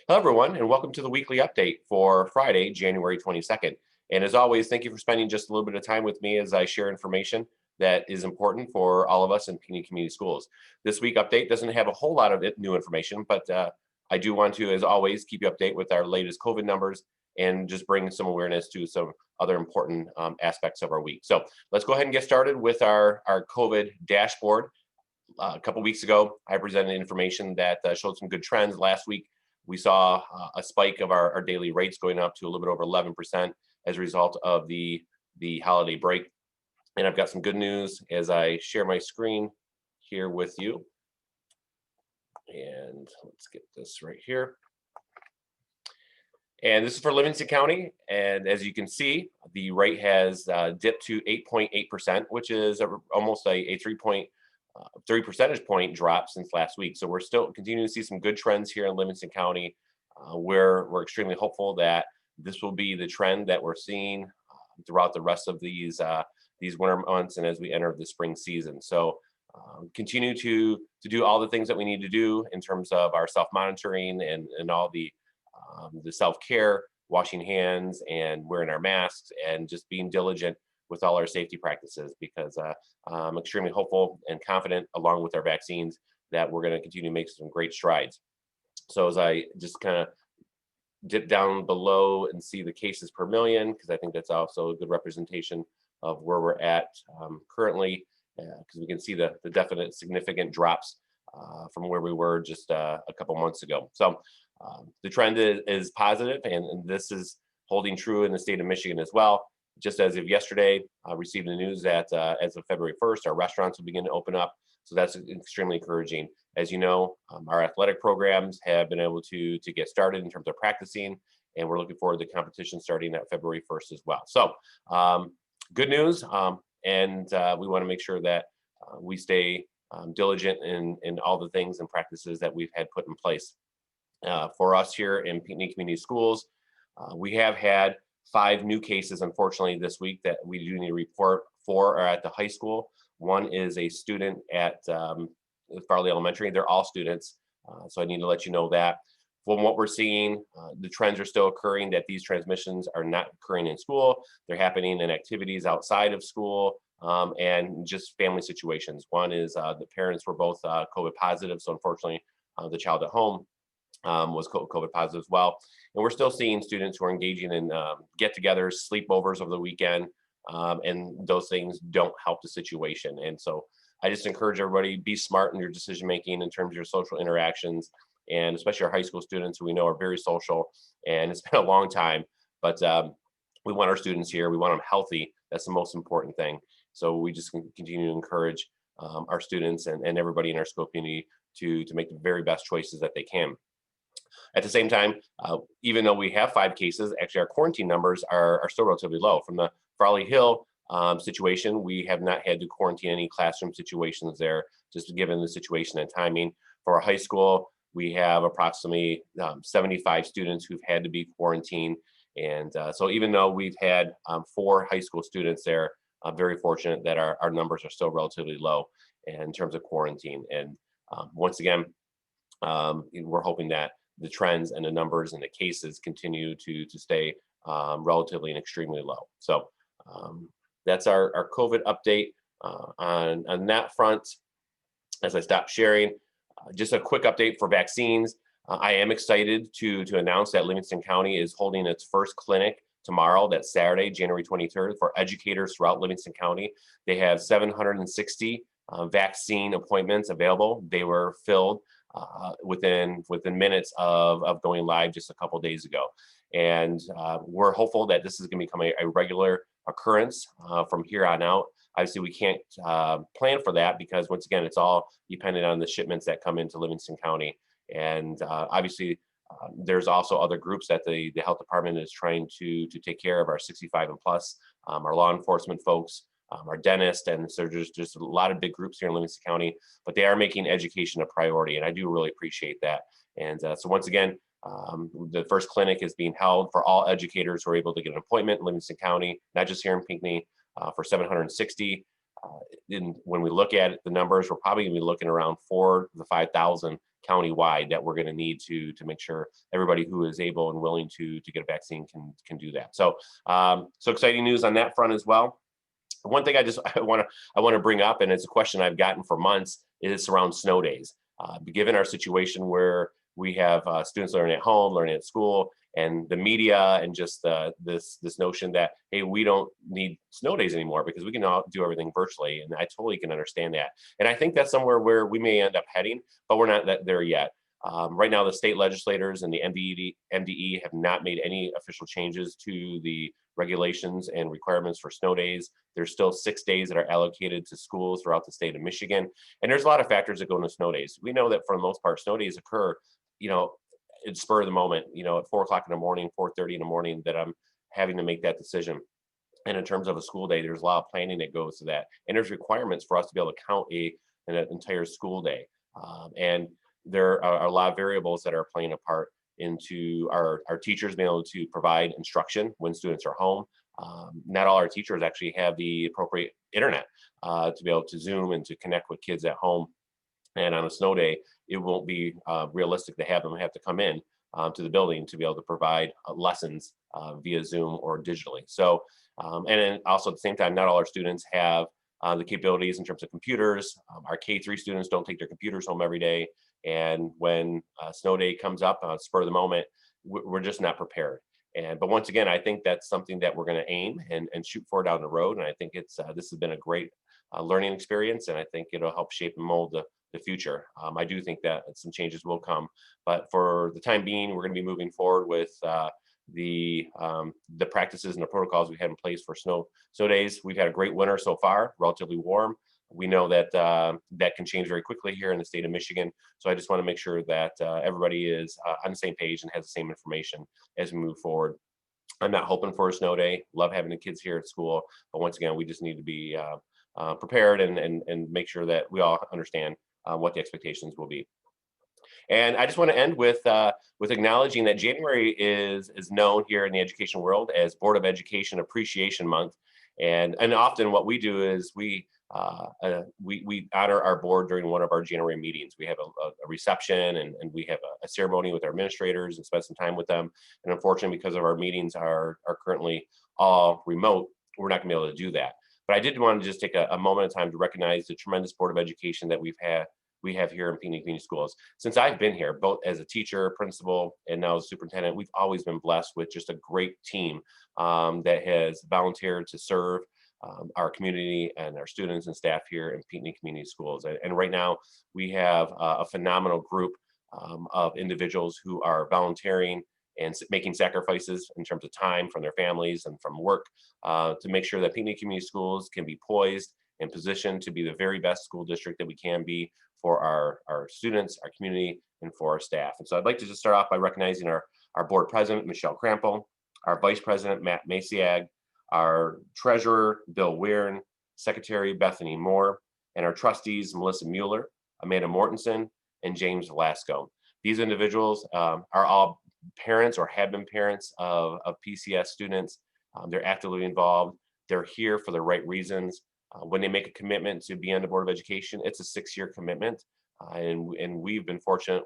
Hello, everyone, and welcome to the weekly update for Friday, January 22nd. And as always, thank you for spending just a little bit of time with me as I share information that is important for all of us in Peony Community Schools. This week update doesn't have a whole lot of new information, but I do want to, as always, keep you updated with our latest COVID numbers and just bring some awareness to some other important aspects of our week. So let's go ahead and get started with our COVID dashboard. A couple weeks ago, I presented information that showed some good trends. Last week, we saw a spike of our daily rates going up to a little bit over 11% as a result of the holiday break. And I've got some good news as I share my screen here with you. And let's get this right here. And this is for Livingston County. And as you can see, the rate has dipped to 8.8%, which is almost a 3 percentage point drop since last week. So we're still continuing to see some good trends here in Livingston County. We're extremely hopeful that this will be the trend that we're seeing throughout the rest of these winter months and as we enter the spring season. So continue to do all the things that we need to do in terms of our self-monitoring and all the self-care, washing hands and wearing our masks and just being diligent with all our safety practices, because I'm extremely hopeful and confident, along with our vaccines, that we're going to continue to make some great strides. So as I just kind of dip down below and see the cases per million, because I think that's also a good representation of where we're at currently, because we can see the definite significant drops from where we were just a couple months ago. So the trend is positive, and this is holding true in the state of Michigan as well. Just as of yesterday, I received the news that as of February 1st, our restaurants will begin to open up. So that's extremely encouraging. As you know, our athletic programs have been able to get started in terms of practicing, and we're looking forward to competition starting at February 1st as well. So good news, and we want to make sure that we stay diligent in all the things and practices that we've had put in place. For us here in Peony Community Schools, we have had 5 new cases, unfortunately, this week that we do need to report. 4 are at the high school. 1 is a student at Farley Elementary. They're all students, so I need to let you know that. From what we're seeing, the trends are still occurring, that these transmissions are not occurring in school. They're happening in activities outside of school and just family situations. One is the parents were both COVID positive, so unfortunately, the child at home was COVID positive as well. And we're still seeing students who are engaging in get-togethers, sleepovers over the weekend, and those things don't help the situation. And so I just encourage everybody, be smart in your decision-making in terms of your social interactions, and especially our high school students, who we know are very social, and it's been a long time, but we want our students here. We want them healthy. That's the most important thing. So we just continue to encourage our students and everybody in our school community to make the very best choices that they can. At the same time, even though we have 5 cases, actually our quarantine numbers are still relatively low. From the Farley Hill situation, we have not had to quarantine any classroom situations there, just given the situation and timing. For our high school, we have approximately 75 students who've had to be quarantined. And so even though we've had 4 high school students there, I'm very fortunate that our numbers are still relatively low in terms of quarantine. And once again, we're hoping that the trends and the numbers and the cases continue to stay relatively and extremely low. So that's our COVID update on that front. As I stop sharing, just a quick update for vaccines. I am excited to announce that Livingston County is holding its first clinic tomorrow. That's Saturday, January 23rd, for educators throughout Livingston County. They have 760 vaccine appointments available. They were filled within minutes of going live just a couple days ago. And we're hopeful that this is going to become a regular occurrence from here on out. Obviously, we can't plan for that because, once again, it's all dependent on the shipments that come into Livingston County. And obviously, there's also other groups that the health department is trying to take care of, our 65 and plus, our law enforcement folks, our dentists, and so there's just a lot of big groups here in Livingston County, but they are making education a priority, and I do really appreciate that. And so once again, the first clinic is being held for all educators who are able to get an appointment in Livingston County, not just here in Pinckney, for 760. When we look at the numbers, we're probably going to be looking around 4,000 to 5,000 countywide that we're going to need to make sure everybody who is able and willing to get a vaccine can do that. So so exciting news on that front as well. One thing I want to bring up, and it's a question I've gotten for months, is around snow days. Given our situation where we have students learning at home, learning at school, and the media, and just this notion that, hey, we don't need snow days anymore because we can all do everything virtually, and I totally can understand that. And I think that's somewhere where we may end up heading, but we're not there yet. Right now, the state legislators and the MDE have not made any official changes to the regulations and requirements for snow days. There's still 6 days that are allocated to schools throughout the state of Michigan. And there's a lot of factors that go into snow days. We know that for the most part, snow days occur, it's spur of the moment, at 4 o'clock in the morning, 4:30 in the morning, that I'm having to make that decision. And in terms of a school day, there's a lot of planning that goes to that. And there's requirements for us to be able to count an entire school day. And there are a lot of variables that are playing a part into our teachers being able to provide instruction when students are home. Not all our teachers actually have the appropriate internet to be able to Zoom and to connect with kids at home. And on a snow day, it won't be realistic to have them have to come in to the building to be able to provide lessons via Zoom or digitally. So, and then also at the same time, not all our students have the capabilities in terms of computers. Our K-3 students don't take their computers home every day. And when snow day comes up, spur of the moment, we're just not prepared. But once again, I think that's something that we're going to aim and shoot for down the road. And I think this has been a great learning experience, and I think it'll help shape and mold the future. I do think that some changes will come, but for the time being, we're going to be moving forward with the practices and the protocols we had in place for snow days. We've had a great winter so far, relatively warm. We know that that can change very quickly here in the state of Michigan. So I just want to make sure that everybody is on the same page and has the same information as we move forward. I'm not hoping for a snow day. Love having the kids here at school, but once again, we just need to be prepared and make sure that we all understand what the expectations will be. And I just want to end with acknowledging that January is known here in the education world as Board of Education Appreciation Month, and often what we do is we honor our board during one of our January meetings. We have a reception, and we have a ceremony with our administrators and spend some time with them. And unfortunately, because of our meetings are currently all remote, we're not going to be able to do that. But I did want to just take a moment of time to recognize the tremendous Board of Education that we have here in Peony Community Schools. Since I've been here, both as a teacher, principal, and now as superintendent, we've always been blessed with just a great team that has volunteered to serve our community and our students and staff here in Peony Community Schools. And right now, we have a phenomenal group of individuals who are volunteering and making sacrifices in terms of time from their families and from work to make sure that Peony Community Schools can be poised and positioned to be the very best school district that we can be for our students, our community, and for our staff. And so I'd like to just start off by recognizing our board president, Michelle Crampel, our vice president, Matt Masiag, our treasurer, Bill Weirn, secretary, Bethany Moore, and our trustees, Melissa Mueller, Amanda Mortensen, and James Velasco. These individuals are all parents or have been parents of PCS students. They're actively involved. They're here for the right reasons. When they make a commitment to be on the Board of Education, it's a 6-year commitment. And we've been fortunate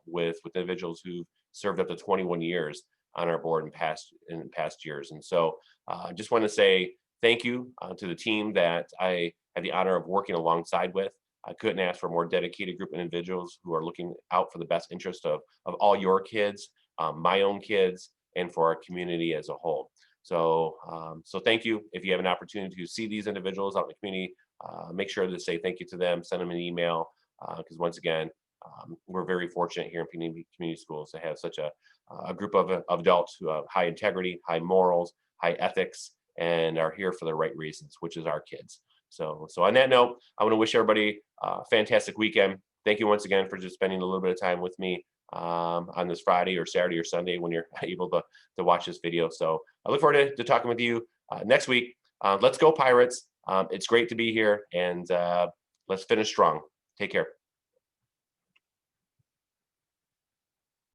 with individuals who've served up to 21 years on our board in past years. And so I just want to say thank you to the team that I had the honor of working alongside with. I couldn't ask for a more dedicated group of individuals who are looking out for the best interest of all your kids, my own kids, and for our community as a whole. So thank you. If you have an opportunity to see these individuals out in the community, make sure to say thank you to them, send them an email, because once again, we're very fortunate here in Community Schools to have such a group of adults who have high integrity, high morals, high ethics, and are here for the right reasons, which is our kids. So on that note, I want to wish everybody a fantastic weekend. Thank you once again for just spending a little bit of time with me on this Friday or Saturday or Sunday when you're able to watch this video. So I look forward to talking with you next week. Let's go Pirates. It's great to be here, and let's finish strong. Take care.